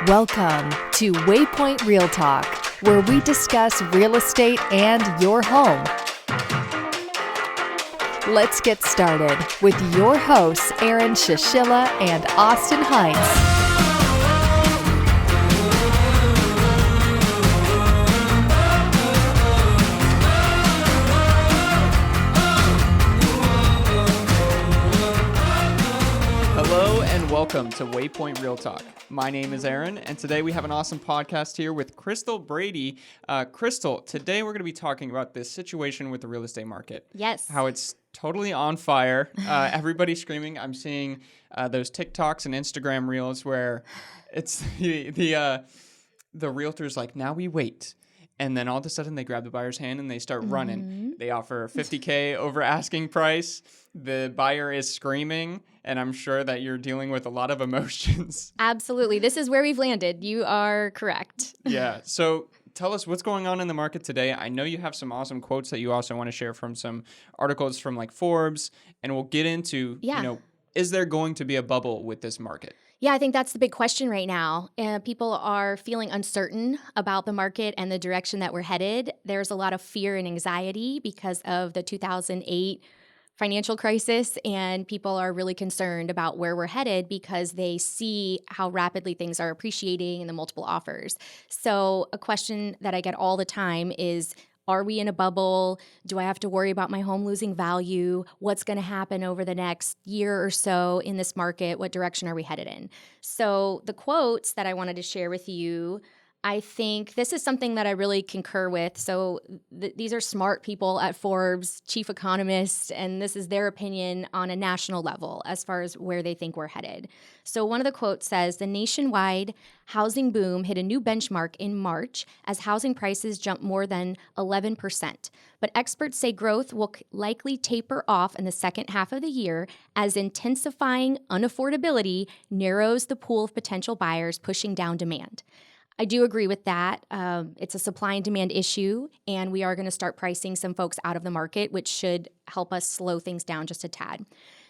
Welcome to Waypoint Real Talk, where we discuss real estate and your home. Let's get started with your hosts, Aaron Shishilla and Austin Hines. Welcome to Waypoint Real Talk. My name is Aaron, and today we have an awesome podcast here with Crystal Brady. Crystal, today we're going to be talking about this situation with the real estate market. Yes. How it's totally on fire. Everybody's screaming. I'm seeing those TikToks and Instagram reels where it's the realtor's like, now we wait. And then all of a sudden they grab the buyer's hand and they start running. They offer $50K over asking price. The buyer is screaming, and I'm sure that you're dealing with a lot of emotions. Absolutely. This is where we've landed. You are correct. Yeah. So tell us what's going on in the market today. I know you have some awesome quotes that you also want to share from some articles from like Forbes, and we'll get into, is there going to be a bubble with this market? Yeah, I think that's the big question right now. People are feeling uncertain about the market and the direction that we're headed. There's a lot of fear and anxiety because of the 2008 financial crisis, and people are really concerned about where we're headed because they see how rapidly things are appreciating and the multiple offers. So a question that I get all the time is, are we in a bubble? Do I have to worry about my home losing value? What's going to happen over the next year or so in this market? What direction are we headed in? So the quotes that I wanted to share with you, I think this is something that I really concur with. So these are smart people at Forbes, chief economists, and this is their opinion on a national level as far as where they think we're headed. So one of the quotes says, the nationwide housing boom hit a new benchmark in March as housing prices jumped more than 11%. But experts say growth will likely taper off in the second half of the year as intensifying unaffordability narrows the pool of potential buyers, pushing down demand. I do agree with that. It's a supply and demand issue, and we are going to start pricing some folks out of the market, which should help us slow things down just a tad.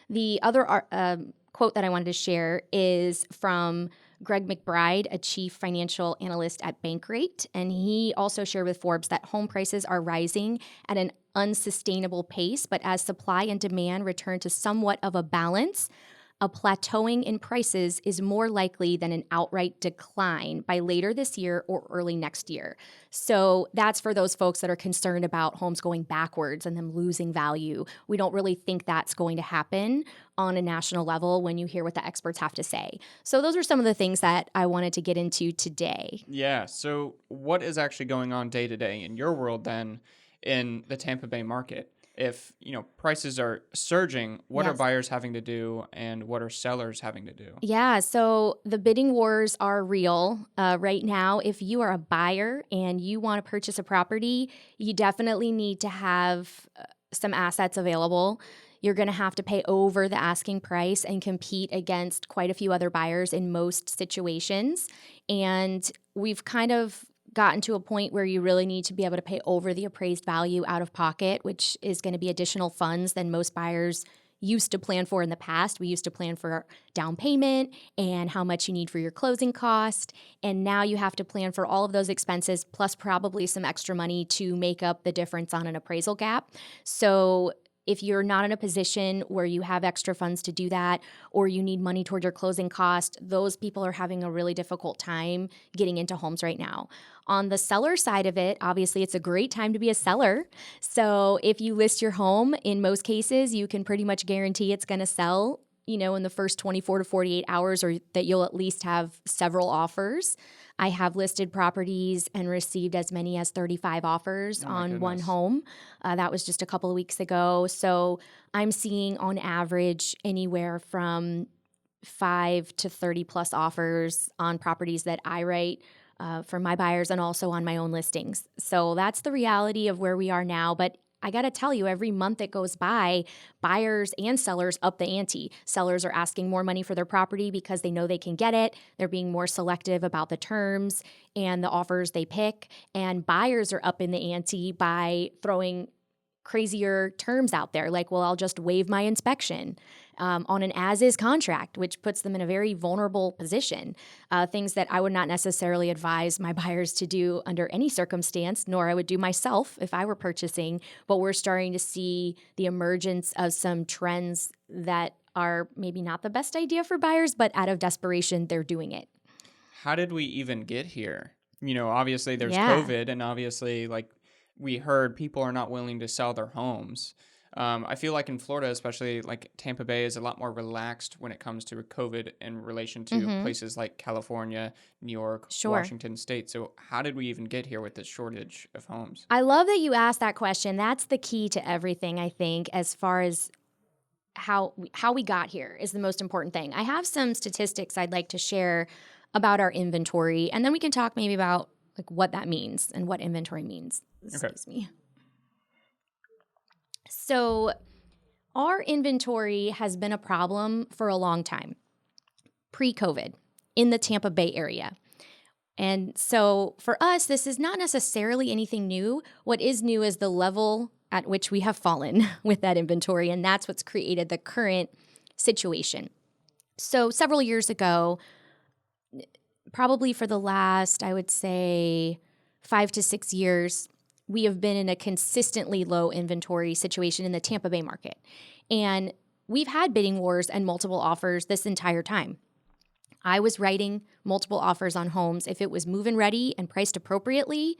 The other quote that I wanted to share is from Greg McBride, a chief financial analyst at Bankrate, and he also shared with Forbes that home prices are rising at an unsustainable pace, but as supply and demand return to somewhat of a balance, a plateauing in prices is more likely than an outright decline by later this year or early next year. So that's for those folks that are concerned about homes going backwards and them losing value. We don't really think that's going to happen on a national level when you hear what the experts have to say. So those are some of the things that I wanted to get into today. Yeah. So what is actually going on day to day in your world then in the Tampa Bay market? If, prices are surging, what are buyers having to do and what are sellers having to do? Yeah, so the bidding wars are real right now. If you are a buyer and you want to purchase a property, you definitely need to have some assets available. You're going to have to pay over the asking price and compete against quite a few other buyers in most situations. And we've kind of gotten to a point where you really need to be able to pay over the appraised value out of pocket, which is going to be additional funds than most buyers used to plan for in the past. We used to plan for down payment and how much you need for your closing cost. And now you have to plan for all of those expenses plus probably some extra money to make up the difference on an appraisal gap. So if you're not in a position where you have extra funds to do that, or you need money toward your closing cost, those people are having a really difficult time getting into homes right now. On the seller side of it, obviously it's a great time to be a seller. So if you list your home, in most cases, you can pretty much guarantee it's going to sell, in the first 24 to 48 hours, or that you'll at least have several offers. I have listed properties and received as many as 35 offers on one home. That was just a couple of weeks ago. So I'm seeing on average anywhere from 5 to 30 plus offers on properties that I write for my buyers and also on my own listings. So that's the reality of where we are now. But I got to tell you, every month that goes by, buyers and sellers up the ante. Sellers are asking more money for their property because they know they can get it. They're being more selective about the terms and the offers they pick. And buyers are up in the ante by throwing crazier terms out there, like, well, I'll just waive my inspection. on an as-is contract, which puts them in a very vulnerable position. Things that I would not necessarily advise my buyers to do under any circumstance, nor I would do myself if I were purchasing. But we're starting to see the emergence of some trends that are maybe not the best idea for buyers, but out of desperation, they're doing it. How did we even get here? Obviously there's Yeah. COVID, and obviously, like we heard, people are not willing to sell their homes. I feel like in Florida, especially like Tampa Bay, is a lot more relaxed when it comes to COVID in relation to places like California, New York, Sure. Washington State. So how did we even get here with this shortage of homes? I love that you asked that question. That's the key to everything, I think, as far as how we got here is the most important thing. I have some statistics I'd like to share about our inventory, and then we can talk maybe about like what that means and what inventory means. Excuse me. So our inventory has been a problem for a long time, pre-COVID, in the Tampa Bay area. And so for us, this is not necessarily anything new. What is new is the level at which we have fallen with that inventory, and that's what's created the current situation. So several years ago, probably for the last, I would say, 5 to 6 years, we have been in a consistently low inventory situation in the Tampa Bay market. And we've had bidding wars and multiple offers this entire time. I was writing multiple offers on homes. If it was move-in ready and priced appropriately,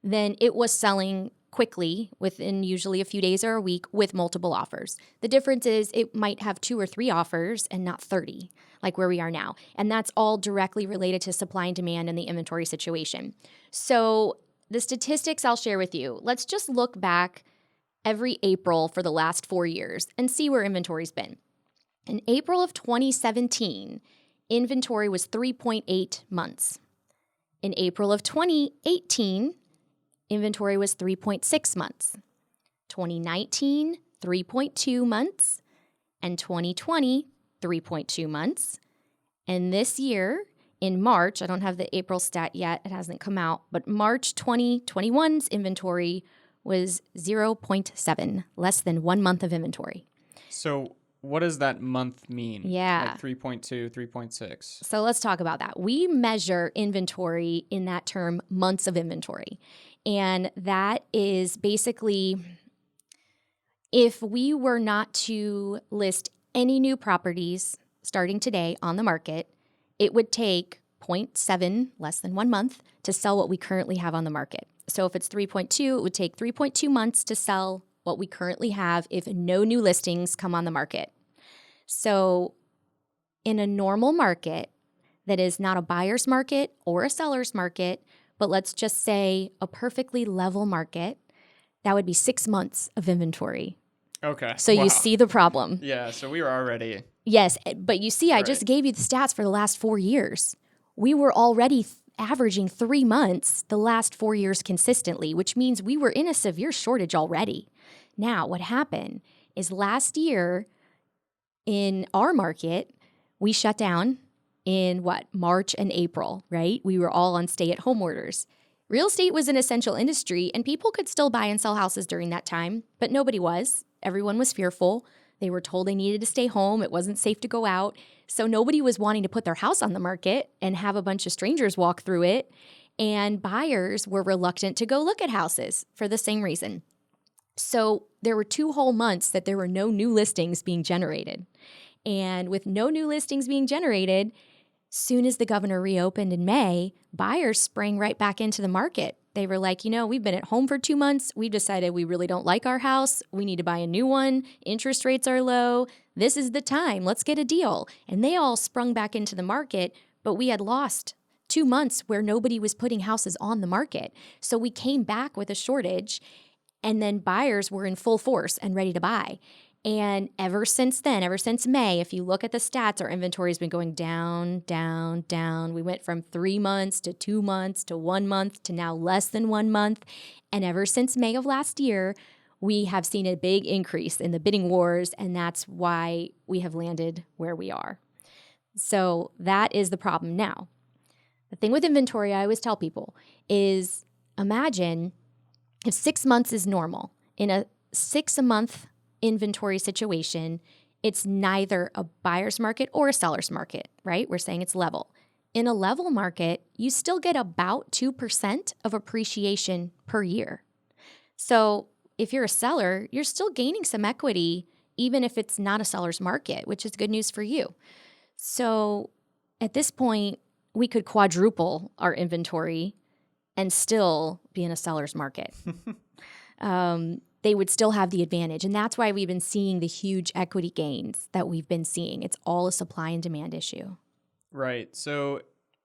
then it was selling quickly within usually a few days or a week with multiple offers. The difference is it might have 2 or 3 offers and not 30, like where we are now. And that's all directly related to supply and demand and the inventory situation. So the statistics I'll share with you, let's just look back every April for the last 4 years and see where inventory's been. In April of 2017, inventory was 3.8 months. In April of 2018, inventory was 3.6 months. 2019, 3.2 months. And 2020, 3.2 months. And this year, in March, I don't have the April stat yet, it hasn't come out, but March 2021's inventory was 0.7, less than 1 month of inventory. So what does that month mean? Yeah. Like 3.2, 3.6. So let's talk about that. We measure inventory in that term, months of inventory. And that is basically, if we were not to list any new properties starting today on the market, it would take 0.7, less than 1 month, to sell what we currently have on the market. So if it's 3.2, it would take 3.2 months to sell what we currently have if no new listings come on the market. So in a normal market that is not a buyer's market or a seller's market, but let's just say a perfectly level market, that would be 6 months of inventory. Okay. So you see the problem. Yeah, so we were already... Yes, but you see, I just gave you the stats for the last 4 years. We were already averaging 3 months the last 4 years consistently, which means we were in a severe shortage already. Now, what happened is last year in our market, we shut down in March and April, right? We were all on stay-at-home orders. Real estate was an essential industry, and people could still buy and sell houses during that time, but nobody was. Everyone was fearful. They were told they needed to stay home. It wasn't safe to go out. So nobody was wanting to put their house on the market and have a bunch of strangers walk through it. And buyers were reluctant to go look at houses for the same reason. So there were 2 whole months that there were no new listings being generated. And with no new listings being generated, soon as the governor reopened in May, buyers sprang right back into the market. They were like, we've been at home for 2 months. We've decided we really don't like our house. We need to buy a new one. Interest rates are low. This is the time. Let's get a deal. And they all sprung back into the market, but we had lost 2 months where nobody was putting houses on the market. So we came back with a shortage, and then buyers were in full force and ready to buy. And ever since then, ever since May, if you look at the stats, our inventory has been going down, down, down. We went from 3 months to 2 months to 1 month to now less than 1 month. And ever since May of last year, we have seen a big increase in the bidding wars, and that's why we have landed where we are. So that is the problem now. The thing with inventory, I always tell people, is imagine if 6 months is normal. In a 6-month inventory situation, it's neither a buyer's market or a seller's market, right? We're saying it's level. In a level market, you still get about 2% of appreciation per year. So if you're a seller, you're still gaining some equity, even if it's not a seller's market, which is good news for you. So at this point, we could quadruple our inventory and still be in a seller's market. They would still have the advantage. And that's why we've been seeing the huge equity gains that we've been seeing. It's all a supply and demand issue. Right. So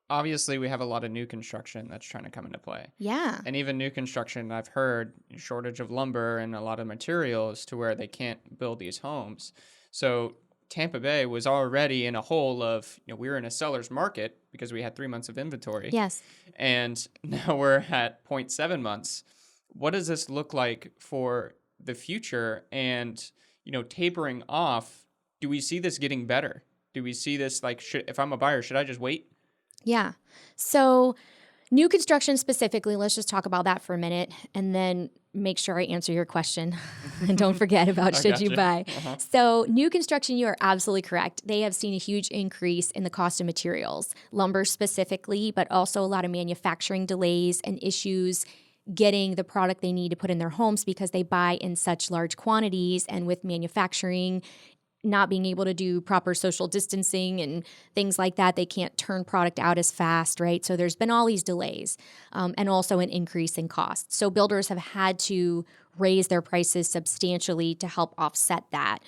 obviously we have a lot of new construction that's trying to come into play. Yeah. And even new construction, I've heard shortage of lumber and a lot of materials to where they can't build these homes. So Tampa Bay was already in a hole of, we were in a seller's market because we had 3 months of inventory. Yes. And now we're at 0.7 months. What does this look like for the future? And, tapering off, do we see this getting better? Do we see this if I'm a buyer, should I just wait? Yeah. So new construction specifically, let's just talk about that for a minute and then make sure I answer your question. And don't forget about should you buy. Uh-huh. So new construction, you are absolutely correct. They have seen a huge increase in the cost of materials, lumber specifically, but also a lot of manufacturing delays and issues getting the product they need to put in their homes because they buy in such large quantities, and with manufacturing not being able to do proper social distancing and things like that, they can't turn product out as fast, right? So there's been all these delays and also an increase in cost. So builders have had to raise their prices substantially to help offset that.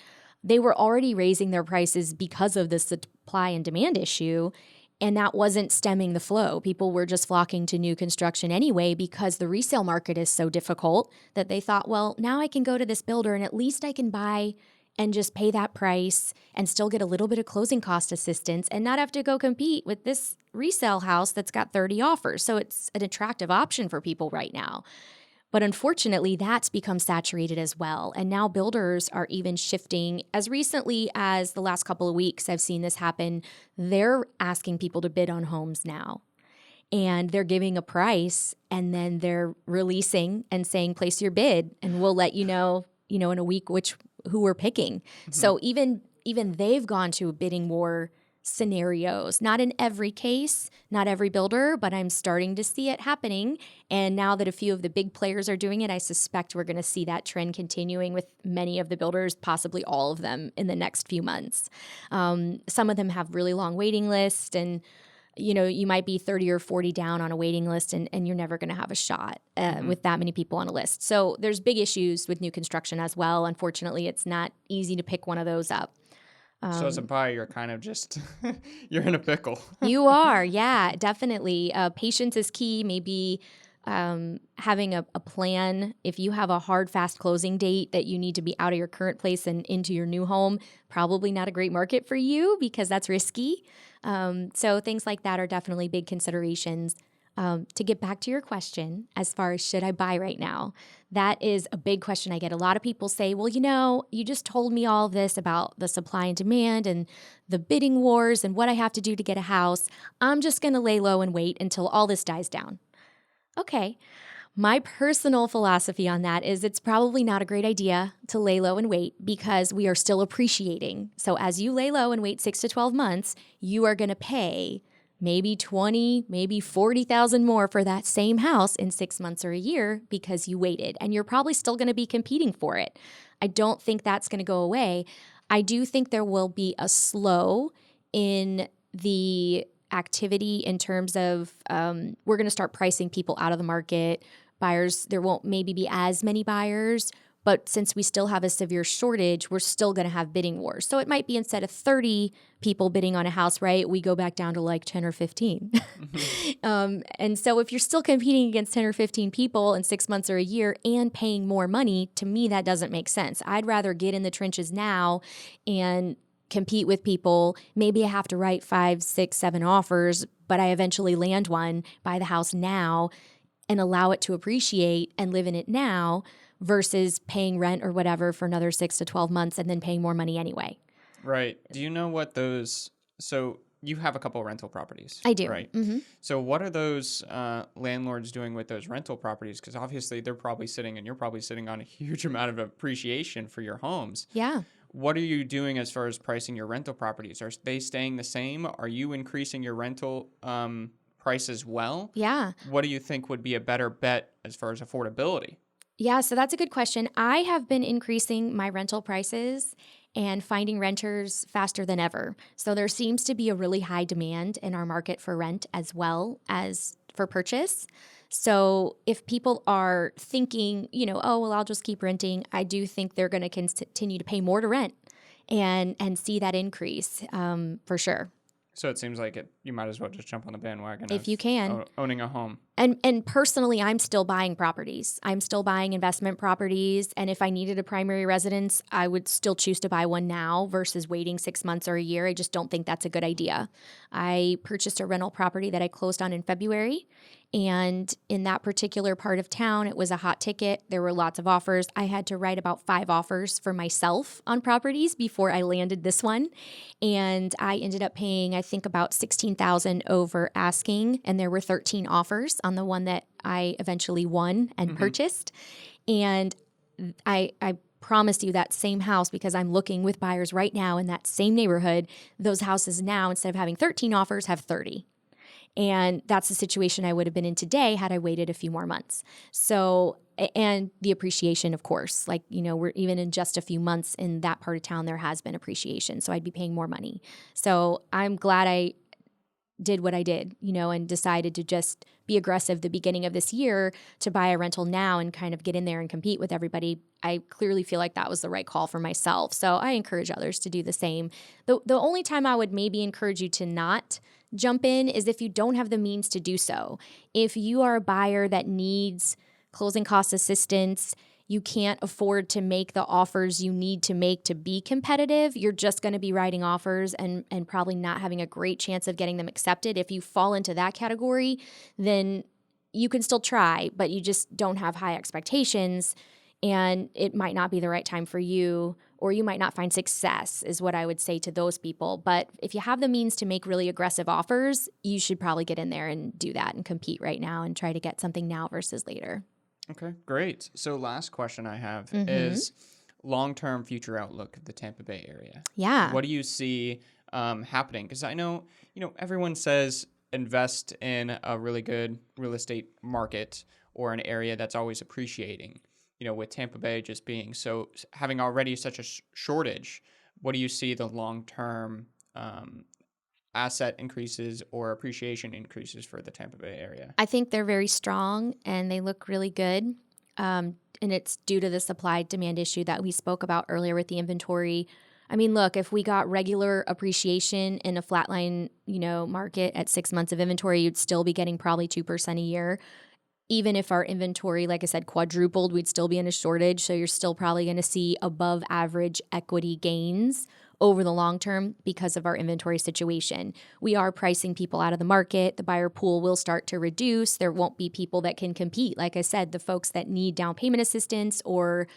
They were already raising their prices because of the supply and demand issue, and that wasn't stemming the flow. People were just flocking to new construction anyway because the resale market is so difficult that they thought, well, now I can go to this builder and at least I can buy and just pay that price and still get a little bit of closing cost assistance and not have to go compete with this resale house that's got 30 offers. So it's an attractive option for people right now. But unfortunately, that's become saturated as well. And now builders are even shifting. As recently as the last couple of weeks, I've seen this happen. They're asking people to bid on homes now. And they're giving a price, and then they're releasing and saying, place your bid, and we'll let you know, in a week who we're picking. Mm-hmm. So even they've gone to a bidding war scenarios. Not in every case, not every builder, but I'm starting to see it happening. And now that a few of the big players are doing it, I suspect we're going to see that trend continuing with many of the builders, possibly all of them in the next few months. Some of them have really long waiting lists, and you might be 30 or 40 down on a waiting list, and you're never going to have a shot with that many people on a list. So there's big issues with new construction as well. Unfortunately, it's not easy to pick one of those up. So as a buyer, you're kind of just, you're in a pickle. You are, yeah, definitely. Patience is key. Maybe having a plan. If you have a hard, fast closing date that you need to be out of your current place and into your new home, probably not a great market for you because that's risky. So things like that are definitely big considerations. To get back to your question, as far as should I buy right now, that is a big question I get. A lot of people say, well, you just told me all this about the supply and demand and the bidding wars and what I have to do to get a house. I'm just going to lay low and wait until all this dies down. Okay. My personal philosophy on that is it's probably not a great idea to lay low and wait because we are still appreciating. So as you lay low and wait 6 to 12 months, you are going to pay maybe 20, maybe 40,000 more for that same house in 6 months or a year because you waited, and you're probably still going to be competing for it. I don't think that's going to go away. I do think there will be a slow in the activity in terms of we're going to start pricing people out of the market. Buyers, there won't maybe be as many buyers, but since we still have a severe shortage, we're still going to have bidding wars. So it might be instead of 30 people bidding on a house, right, we go back down to like 10 or 15. Mm-hmm. And so if you're still competing against 10 or 15 people in 6 months or a year and paying more money, to me, that doesn't make sense. I'd rather get in the trenches now and compete with people. Maybe I have to write 5, 6, 7 offers, but I eventually land one, buy the house now, and allow it to appreciate and live in it now versus paying rent or whatever for another 6 to 12 months and then paying more money anyway. Right. Do you know what so you have a couple of rental properties. I do. Right. Mm-hmm. So what are those landlords doing with those rental properties? Because obviously they're probably sitting and you're probably sitting on a huge amount of appreciation for your homes. Yeah. what are you doing as far as pricing your rental properties? Are they staying the same? Are you increasing your rental price as well? Yeah. What do you think would be a better bet as far as affordability? Yeah, so that's a good question. I have been increasing my rental prices and finding renters faster than ever. So there seems to be a really high demand in our market for rent as well as for purchase. So if people are thinking, oh, well, I'll just keep renting, I do think they're going to continue to pay more to rent and see that increase for sure. So it seems like you might as well just jump on the bandwagon If you can. Owning a home. And personally, I'm still buying properties. I'm still buying investment properties. And if I needed a primary residence, I would still choose to buy one now versus waiting 6 months or a year. I just don't think that's a good idea. I purchased a rental property that I closed on in February. And in that particular part of town, it was a hot ticket. There were lots of offers. I had to write about 5 offers for myself on properties before I landed this one. And I ended up paying, I think, about $16,000 over asking. And there were 13 offers on the one that I eventually won and purchased. And I promise you that same house, because I'm looking with buyers right now in that same neighborhood, those houses now, instead of having 13 offers, have 30. And that's the situation I would have been in today had I waited a few more months. So, and the appreciation, of course, we're even in just a few months in that part of town, there has been appreciation. So I'd be paying more money. So I'm glad I did what I did, and decided to just be aggressive the beginning of this year to buy a rental now and kind of get in there and compete with everybody. I clearly feel like that was the right call for myself. So I encourage others to do the same. The only time I would maybe encourage you to not jump in is if you don't have the means to do so. If you are a buyer that needs closing cost assistance, you can't afford to make the offers you need to make to be competitive, you're just going to be writing offers and probably not having a great chance of getting them accepted. If you fall into that category, then you can still try, but you just don't have high expectations, and it might not be the right time for you, or you might not find success, is what I would say to those people. But if you have the means to make really aggressive offers, you should probably get in there and do that and compete right now and try to get something now versus later. Okay, great. So last question I have is long-term future outlook of the Tampa Bay area. Yeah. What do you see happening? Because I know, everyone says invest in a really good real estate market or an area that's always appreciating. With Tampa Bay just being having already such a shortage, what do you see the long-term asset increases or appreciation increases for the Tampa Bay area? I think they're very strong and they look really good. And it's due to the supply-demand issue that we spoke about earlier with the inventory. I mean, look, if we got regular appreciation in a flatline, market at 6 months of inventory, you'd still be getting probably 2% a year. Even if our inventory, like I said, quadrupled, we'd still be in a shortage. So you're still probably going to see above average equity gains over the long term because of our inventory situation. We are pricing people out of the market. The buyer pool will start to reduce. There won't be people that can compete. Like I said, the folks that need down payment assistance or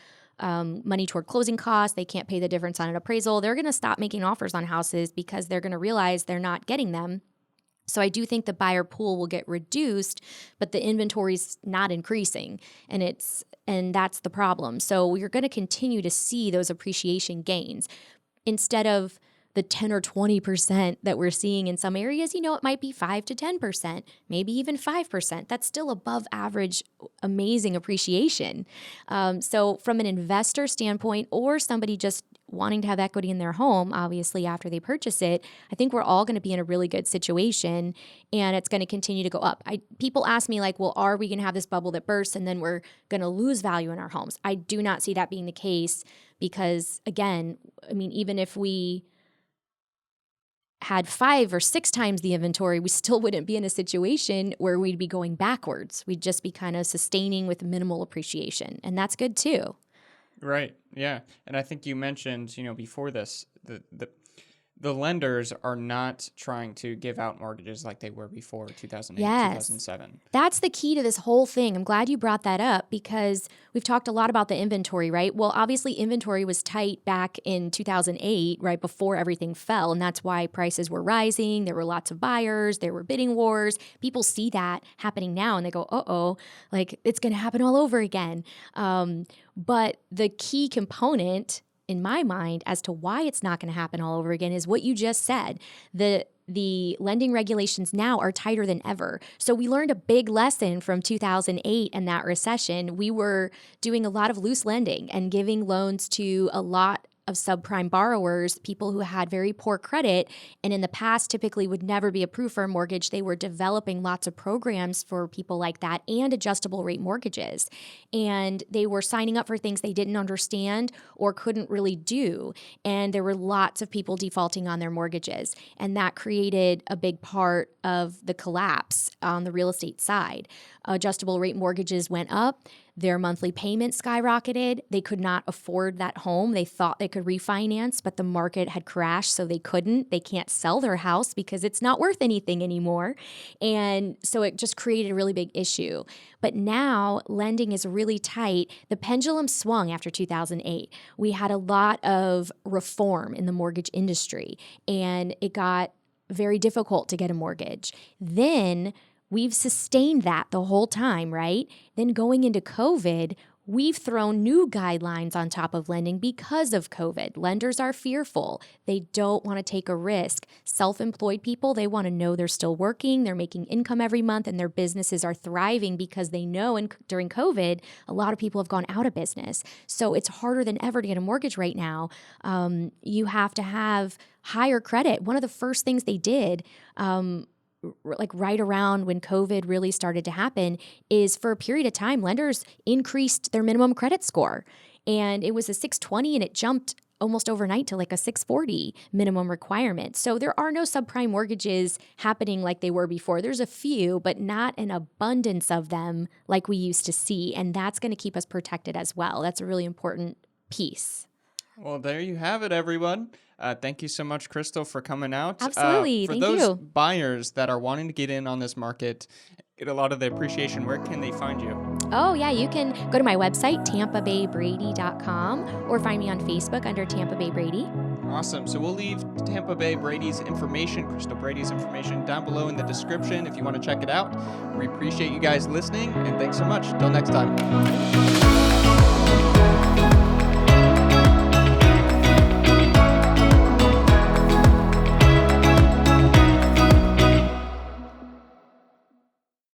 money toward closing costs, they can't pay the difference on an appraisal. They're going to stop making offers on houses because they're going to realize they're not getting them. So I do think the buyer pool will get reduced, but the inventory's not increasing, and that's the problem. So we're going to continue to see those appreciation gains instead of the 10 or 20% that we're seeing in some areas. It might be 5 to 10%, maybe even 5%. That's still above average, amazing appreciation. So from an investor standpoint, or somebody just wanting to have equity in their home, obviously after they purchase it, I think we're all going to be in a really good situation, and it's going to continue to go up. People ask me well, are we going to have this bubble that bursts and then we're going to lose value in our homes? I do not see that being the case because, again, even if we had 5 or 6 times the inventory, we still wouldn't be in a situation where we'd be going backwards. We'd just be kind of sustaining with minimal appreciation, and that's good too. Right. Yeah. And I think you mentioned, before this, the lenders are not trying to give out mortgages like they were before 2008, Yes. 2007. That's the key to this whole thing. I'm glad you brought that up because we've talked a lot about the inventory, right? Well, obviously inventory was tight back in 2008, right before everything fell. And that's why prices were rising. There were lots of buyers. There were bidding wars. People see that happening now and they go, uh-oh, it's going to happen all over again. But the key component in my mind as to why it's not going to happen all over again is what you just said. The lending regulations now are tighter than ever. So we learned a big lesson from 2008 and that recession. We were doing a lot of loose lending and giving loans to a lot of subprime borrowers, people who had very poor credit and in the past typically would never be approved for a mortgage. They were developing lots of programs for people like that and adjustable rate mortgages. And they were signing up for things they didn't understand or couldn't really do. And there were lots of people defaulting on their mortgages. And that created a big part of the collapse on the real estate side. Adjustable rate mortgages went up. Their monthly payments skyrocketed. They could not afford that home. They thought they could refinance, but the market had crashed, so they couldn't. They can't sell their house because it's not worth anything anymore. And so it just created a really big issue. But now lending is really tight. The pendulum swung after 2008. We had a lot of reform in the mortgage industry, and it got very difficult to get a mortgage. Then we've sustained that the whole time, right? Then going into COVID, we've thrown new guidelines on top of lending because of COVID. Lenders are fearful. They don't want to take a risk. Self-employed people, they want to know they're still working, they're making income every month, and their businesses are thriving because they know during COVID, a lot of people have gone out of business. So it's harder than ever to get a mortgage right now. You have to have higher credit. One of the first things they did, like right around when COVID really started to happen, is for a period of time, lenders increased their minimum credit score. And it was a 620 and it jumped almost overnight to like a 640 minimum requirement. So there are no subprime mortgages happening like they were before. There's a few, but not an abundance of them like we used to see. And that's going to keep us protected as well. That's a really important piece. Well, there you have it, everyone. Thank you so much, Crystal, for coming out. Absolutely. Thank you. For those buyers that are wanting to get in on this market, get a lot of the appreciation, where can they find you? Oh, yeah. You can go to my website, tampabaybrady.com, or find me on Facebook under Tampa Bay Brady. Awesome. So we'll leave Tampa Bay Brady's information, Crystal Brady's information, down below in the description if you want to check it out. We appreciate you guys listening, and thanks so much. Till next time.